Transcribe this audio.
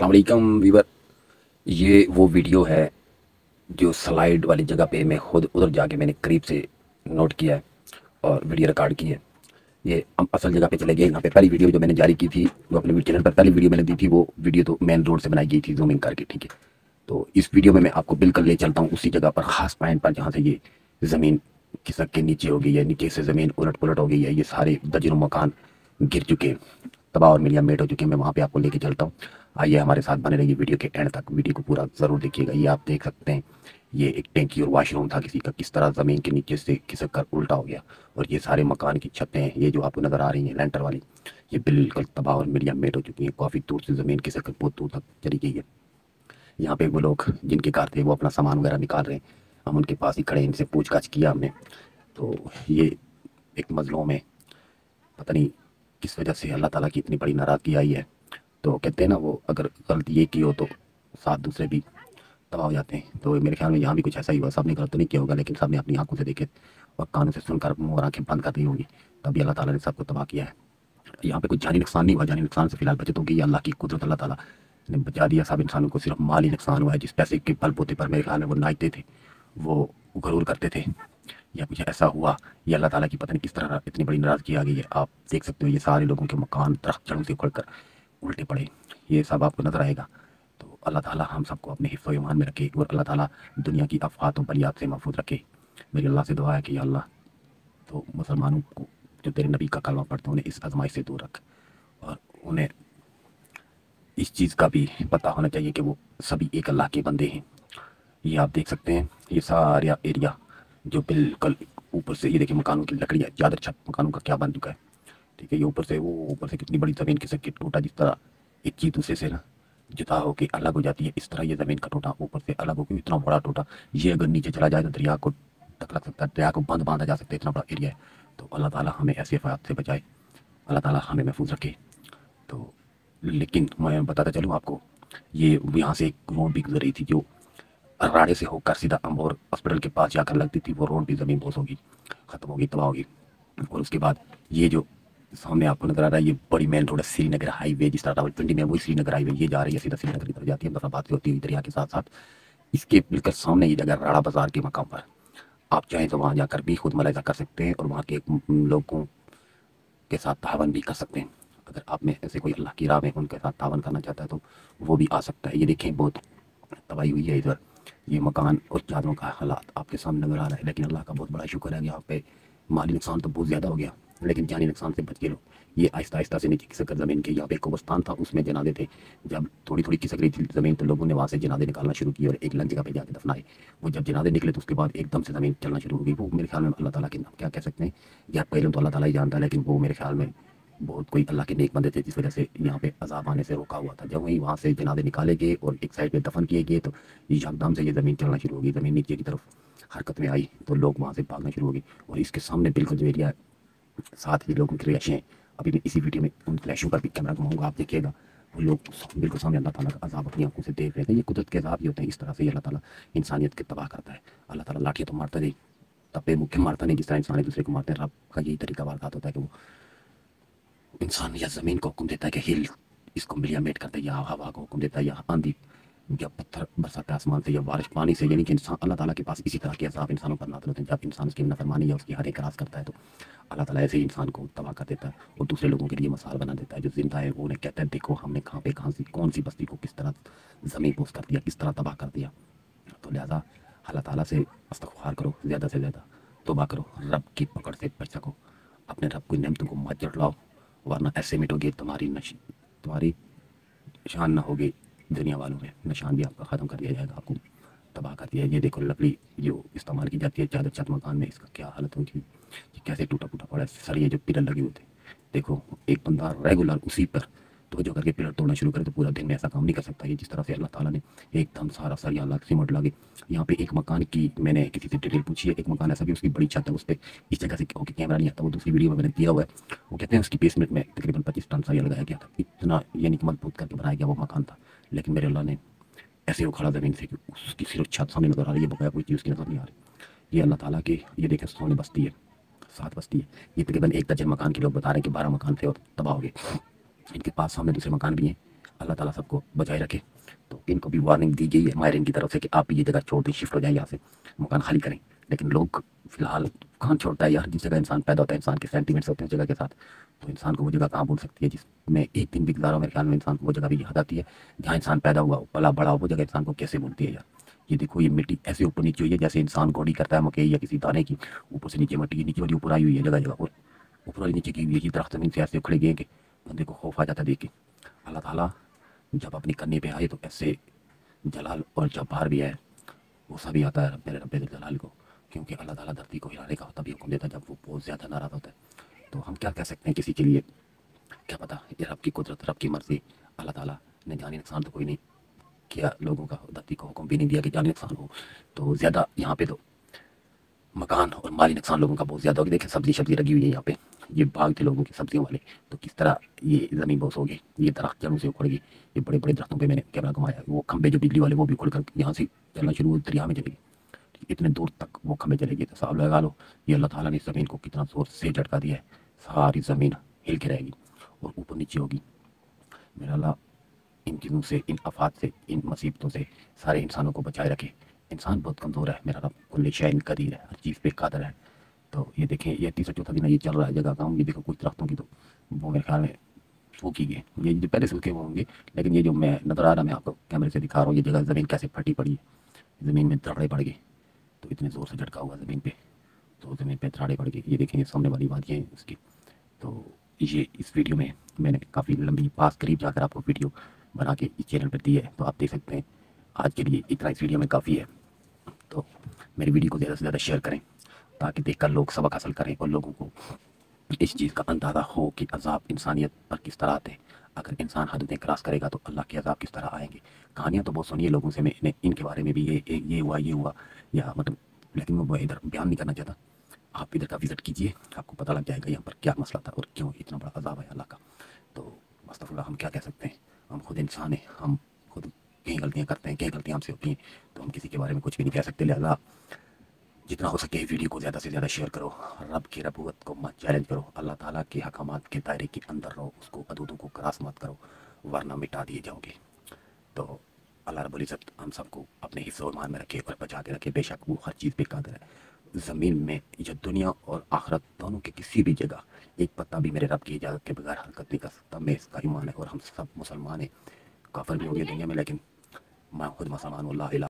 अस्सलाम वालेकुम वीवर। ये वो वीडियो है जो स्लाइड वाली जगह पे मैं खुद उधर जाके मैंने करीब से नोट किया है और वीडियो रिकॉर्ड की है। ये हम असल जगह पे चले गए। यहाँ पे पहली वीडियो जो मैंने जारी की थी, वो अपने चैनल पर पहली वीडियो मैंने दी थी, वो वीडियो तो मेन रोड से बनाई गई थी जूमिंग करके, ठीक है। तो इस वीडियो में मैं आपको बिल्कुल ले चलता हूँ उसी जगह पर, खास पॉइंट पर जहाँ से ये ज़मीन खिसक के नीचे हो गई है, नीचे से ज़मीन उलट पुलट हो गई है, ये सारे दर्जनों मकान गिर चुके हैं, तबाह और मिलियन मेट हो चुके हैं। मैं वहाँ पे आपको लेके चलता हूँ। आइए हमारे साथ बने रहिए वीडियो के एंड तक, वीडियो को पूरा ज़रूर देखिएगा। ये आप देख सकते हैं, ये एक टैंकी और वॉशरूम था किसी का, किस तरह ज़मीन के नीचे से खिसक कर उल्टा हो गया। और ये सारे मकान की छतें हैं, ये जो आपको नज़र आ रही हैं लेंटर वाली, ये बिल्कुल तबाह और मिलियन मेट हो चुकी हैं। काफ़ी दूर से ज़मीन खिसक कर बहुत दूर तक चली गई है। यहाँ पे वो लोग जिनके घर थे वो अपना सामान वगैरह निकाल रहे हैं। हम उनके पास ही खड़े, इनसे पूछताछ किया हमने। तो ये एक मजलूम है, पता नहीं किस वजह से अल्लाह ताला की इतनी बड़ी नाराज़गी आई है। तो कहते हैं ना, वो अगर गलती ये की हो तो साथ दूसरे भी तबाह हो जाते हैं। तो मेरे ख्याल में यहाँ भी कुछ ऐसा ही हुआ। सबने गलत तो नहीं किया होगा, लेकिन सबने अपनी आंखों से देखे और कानों से सुनकर मुंह और आंखें बंद कर दी होगी, तभी अल्लाह ताला ने सबको तबाह किया है। यहाँ पे कुछ जानी नुकसान नहीं हुआ, जानी नुकसान से फिलहाल बचत होगी, अल्लाह की कुदरत, अल्लाह ताला ने बचा दिया। सब इंसानों को सिर्फ माली नुकसान हुआ है। जिस पैसे के बलबूते पर मेरे ख्याल में वो नाचते थे, वो गरूर करते थे, या कुछ ऐसा हुआ, ये अल्लाह ताला की पता नहीं किस तरह इतनी बड़ी नाराज़गी आ गई है। आप देख सकते हो, ये सारे लोगों के मकान दरख्त जड़ों से उखड़ कर उल्टे पड़े, ये सब आपको नजर आएगा। तो अल्लाह ताला हम सबको अपने हिफ्ज़ व ईमान में रखे, और अल्लाह ताला दुनिया की अफ़वाह और बलियात से महफूज रखे। मेरी अल्लाह से दुआ है कि या अल्लाह, तो मुसलमानों को जो तेरे नबी का कलमा पढ़ते हैं उन्हें इस आजमाइश से दूर रख, और उन्हें इस चीज़ का भी पता होना चाहिए कि वो सभी एक अल्लाह के बंदे हैं। ये आप देख सकते हैं, ये सारा एरिया जो बिल्कुल ऊपर से, ये देखिए मकानों की लकड़ियाँ, चादर छत मकानों का क्या बन चुका है, ठीक है। ये ऊपर से, वो ऊपर से कितनी बड़ी ज़मीन खिसक के टूटा, जिस तरह एक चीज़ दूसरे से ना जुदा होकर अलग हो जाती है, इस तरह ये ज़मीन का टूटा ऊपर से अलग होकर इतना बड़ा टूटा। ये अगर नीचे चला जाए तो दरिया को तक लग सकता है, दरिया को बंद बांधा जा सकता है, इतना बड़ा एरिया है। तो अल्लाह ताला हमें ऐसी आफत से बचाए, अल्लाह ताला हमें महफूज रखे। तो लेकिन मैं बताता चलूँ आपको, ये यहाँ से एक रोड भी गुजर रही थी जो राड़े से होकर सीधा अम्बोर हॉस्पिटल के पास जाकर लगती थी। वो रोड भी ज़मीन बोस होगी, ख़त्म होगी, तबाह होगी। और उसके बाद ये जो सामने आपको नजर आ रहा है, ये बड़ी मेन रोड है, श्रीनगर हाईवे, जिस तरह रावल पिंडी में, वही श्रीनगर हाईवे ये जा रही है सीधा श्रीनगर की तरफ जाती है, मुजफ्फराबाद से होती हुई दरिया के साथ साथ। इसके बिल्कुल सामने ये जगह राड़ा बाजार के मकाम पर, आप चाहें तो वहाँ जाकर भी खुद मुलाहिजा कर सकते हैं और वहाँ के लोगों के साथ तावन भी कर सकते हैं। अगर आप में ऐसे कोई अल्लाह की राह में उनके साथ तावन करना चाहता है तो वो भी आ सकता है। ये देखें, बहुत तबाही हुई है इधर, ये मकान और चादरों का हालात आपके सामने नजर आ रहा है। लेकिन अल्लाह का बहुत बड़ा शुक्र है कि यहाँ पे माली नुकसान तो बहुत ज़्यादा हो गया, लेकिन जानी नुकसान से बच गए लोग। ये आहिस्ता आहिस्ता से नीचे खिसक कर ज़मीन के, यहाँ पे एक कब्रिस्तान था, उसमें जनाजे थे। जब थोड़ी थोड़ी खिसक रही थी ज़मीन, तो लोगों ने वहाँ से जनाजे निकालना शुरू किए और एक अलग जगह पे जाके दफनाए। वो जब जनाजे निकले तो उसके बाद एकदम से ज़मीन चलना शुरू हो गई। वो मेरे ख्याल में अल्लाह ताला के नाम क्या कह सकते हैं, या पहले तो अल्लाह ताला ही जानता है, लेकिन वो मेरे ख्याल में बहुत कोई अल्लाह के नेक बंदे थे, जिस वजह से यहाँ पे अजाब आने से रोका हुआ था। जब वहीं वहाँ से जनाजे निकाले गए और एक साइड पे दफन किए गए, तो एकदम से ये ज़मीन चलना शुरू हो गई, ज़मीन नीचे की तरफ हरकत में आई, तो लोग वहाँ से भागना शुरू हो गए। और इसके सामने बिल्कुल जो एरिया है, साथ ही लोगों की रिएक्शन है। अभी मैं इसी वीडियो में उन फ्लैशों पर भी कैमरा घुमाऊंगा, आप देखिएगा। वो लोग बिल्कुल सामने अल्लाह ताला का अजाब अपनी आंखों से देख रहे थे। ये कुदरत के अजाब ही होते हैं, इस तरह से अल्लाह ताला इंसानियत के तबाह करता है। अल्लाह ताला लाठियाँ तो मारता नहीं, तपे मुख्य मारता नहीं, जिस तरह इंसान एक दूसरे को मारते हैं। रब का यही तरीका वारदात होता है कि वो इंसान या ज़मीन को हुक्म देता है कि हिल, इसको मिलियामेट करता है, या हवा को हुक्म देता है, या आंधी, या पत्थर बरसाता है आसमान से, या बारिश पानी से। यानी कि इंसान, अल्लाह ताला के पास इसी तरह के अज़ाब इंसानों पर नाज़िल होते हैं। जब इंसान उसकी नाफरमानी या उसकी हदें क्रॉस करता है, तो अल्लाह ताला ऐसे ही इंसान को तबाह कर देता है और दूसरे लोगों के लिए मिसाल बना देता है। जो जिंदा है वो उन्हें कहता है, देखो हमने कहाँ पे कहाँ सी कौन सी बस्ती को किस तरह ज़मीन पोस कर दिया, किस तरह तबाह कर दिया। तो लिहाजा अल्लाह ताला से इस्तग़फ़ार करो, ज़्यादा से ज़्यादा तौबा करो, रब की पकड़ से बच सको, अपने रब की नेमतों को मत झुठलाओ, वरना ऐसे मिटोगे तुम्हारी शान ना होगी दुनिया वालों में, निशान भी आपका ख़त्म कर दिया जाएगा, आपको तबाह कर दिया। ये देखो लकड़ी जो इस्तेमाल की जाती है चादर छत मकान में, इसका क्या हालत होगी, ये कैसे टूटा फूटा पड़ा है। सर ये जो पिलर लगे होते, देखो एक बंदा रेगुलर उसी पर तो जो करके पिलर तोड़ना शुरू करे तो पूरा दिन में ऐसा काम नहीं कर सकता। ये जिस तरह से अल्लाह ताला ने एकदम सारा सरिया लाख सीमेंट लगे। यहाँ पे एक मकान की मैंने किसी से डिटेल पूछी है, एक मकान ऐसा भी उसकी बड़ी छत है, उस पर इस जगह से ओके कैमरा नहीं आता, वो दूसरी वीडियो में मैंने दिया हुआ है। वो कहते हैं उसकी बेसमेंट में तकरीबन 25 टन सरिया लगाया गया था, इतना यानी कि मजबूत करके बनाया गया वो मकान था। लेकिन मेरे अल्लाह ने ऐसे उखाड़ा ज़मीन से कि उसकी सिर्फ छत सामने नजर आ रही है, बकाया कोई चीज़ उसकी नजर नहीं आ रही। ये अल्लाह ताला की, ये देखें सोने बस्ती है, 7 बस्ती है। ये तकरीबन 1 दर्जन मकान के लोग बता रहे हैं कि 12 मकान थे और तबाह हो गए। इनके पास सामने दूसरे मकान भी हैं, अल्लाह ताला सबको बचाए रखे। तो इनको भी वार्निंग दी गई है मायरीन की तरफ से कि आप भी ये जगह छोड़ दें, शिफ्ट हो जाएं यहाँ से, मकान खाली करें। लेकिन लोग फिलहाल कौन छोड़ता है यार, जिस जगह इंसान पैदा होता है, इंसान के सेंटीमेंट्स होते हैं उस जगह के साथ, तो इंसान को वो जगह कहाँ भूल सकती है जिसमें एक दिन भी गुजारा हो। मेरे ख्याल में इंसान को वो जगह भी याद आती है जहाँ इंसान पैदा हुआ, पला बड़ा हो, वो जगह इंसान को कैसे भूलती है यार। ये देखो, ये मिट्टी ऐसे ऊपर नीचे हुई है जैसे इंसान गोड़ी करता है मकई या किसी दाने की, ऊपर से नीचे मिट्टी की नीचे वाली ऊपर आई हुई है जगह जगह, और ऊपर वाली नीचे की हुई है। ये दरख्त जमीन से ऐसे उखड़े गए कि बंदे को खौफ आ जाता है देख के। अल्लाह ताला जब अपनी करने पे आए तो ऐसे जलाल और जब्बार भी है, गुस्सा भी आता है मेरे रब्बे जलाल को, क्योंकि अल्लाह ताला धरती को हिलाने का तभी हुक्म देता है जब वो बहुत ज़्यादा नाराज़ होता है। तो हम क्या कह सकते हैं किसी के लिए, क्या पता, ये रब की कुदरत, रब की मर्जी। अल्लाह ताला ने जानी नुकसान तो कोई नहीं किया लोगों का, धरती को हुक्म भी नहीं दिया कि जानी नुकसान हो। तो ज़्यादा यहाँ पे तो मकान और माली नुकसान लोगों का बहुत ज़्यादा हो गया। देखिए सब्जी सब्जी लगी हुई है यहाँ पे, ये बाग थे लोगों के सब्जियों वाले, तो किस तरह ये ज़मीन बोस हो गई, ये दरख्त जड़ों से उखड़ गई। ये बड़े बड़े दरख्तों पे मैंने कैमरा घुमाया, वो खंभे जो बिजली वाले वो भी उखड़ कर यहाँ से चलना शुरू हुए, दरिया में चले गए, इतने दूर तक वो खंभे चले गए। तो साहब लगा लो ये अल्लाह ताला ने ज़मीन को कितना ज़ोर से झटका दिया है, सारी ज़मीन हिल के रहेगी और ऊपर नीचे होगी। मेरा अल्लाह इन चीज़ों से, इन आफात से, इन मुसीबतों से सारे इंसानों को बचाए रखे। इंसान बहुत कमज़ोर है, मेरा रब कुल्ले शैइन कदीर है, हर चीज़ पे कादर है। तो ये देखें, ये तीसरा चौथा दिन ये चल रहा है जगह काम। ये देखो कुछ दरख्तों की तो वो मेरे ख्याल में सूखी गए, ये जो पहले सूखे हुए होंगे, लेकिन ये जो मैं नज़र आ रहा, मैं आपको कैमरे से दिखा रहा हूँ, ये जगह ज़मीन कैसे फटी पड़ी है, ज़मीन में दरारें पड़ गई। तो इतने ज़ोर से झटका हुआ ज़मीन पे, तो ज़मीन पे दरारें पड़ गई। ये देखें, ये सामने वाली वादियाँ हैं उसकी। तो ये इस वीडियो में मैंने काफ़ी लंबी पास करीब जाकर आपको वीडियो बना के इस चैनल पर दी है, तो आप देख सकते हैं। आज के लिए इतना इस वीडियो में काफ़ी है। तो मेरी वीडियो को ज़्यादा से ज़्यादा शेयर करें ताकि देखकर लोग सबक हासिल करें और लोगों को इस चीज़ का अंदाज़ा हो कि अज़ाब इंसानियत पर किस तरह आते हैं। अगर इंसान हदें क्रॉस करेगा तो अल्लाह के अज़ाब किस तरह आएंगे। कहानियाँ तो बहुत सुनिए लोगों से, मैं इनके बारे में भी ये हुआ या मतलब, लेकिन मैं इधर बयान नहीं करना चाहता। आप इधर का विज़िट कीजिए, आपको पता लग जाएगा यहाँ पर क्या मसला था और क्यों इतना बड़ा अज़ाब है अल्लाह का। तो अस्तग़फुरुल्लाह, हम क्या कह सकते हैं, हम खुद इंसान हैं, हम खुद कई गलतियाँ करते हैं, कई गलतियाँ हमसे होती हैं, तो हम किसी के बारे में कुछ भी नहीं कह सकते। लिहाजा जितना हो सके वीडियो को ज़्यादा से ज़्यादा शेयर करो, रब की रबूबत को मत चैलेंज करो, अल्लाह ताला के हकामात के दायरे के अंदर रहो, उसको हदूदों को क्रॉस मत करो वरना मिटा दिए जाओगे। तो अल्लाह रब्बुल इज़्ज़त हम सबको अपने हिफ्ज़ और ईमान में रखे और बचा के रखे। बेशक वो हर चीज़ पे कादिर है। ज़मीन में या दुनिया और आखिरत दोनों के किसी भी जगह एक पत्ता भी मेरे रब की इजाज़त के बगैर हरकत नहीं कर सकता। मैं इसका ईमान है और हम सब मुसलमान हैं। काफिर भी होंगे दुनिया में, लेकिन मैं खुद मुसलमान हूँ। ला इलाहा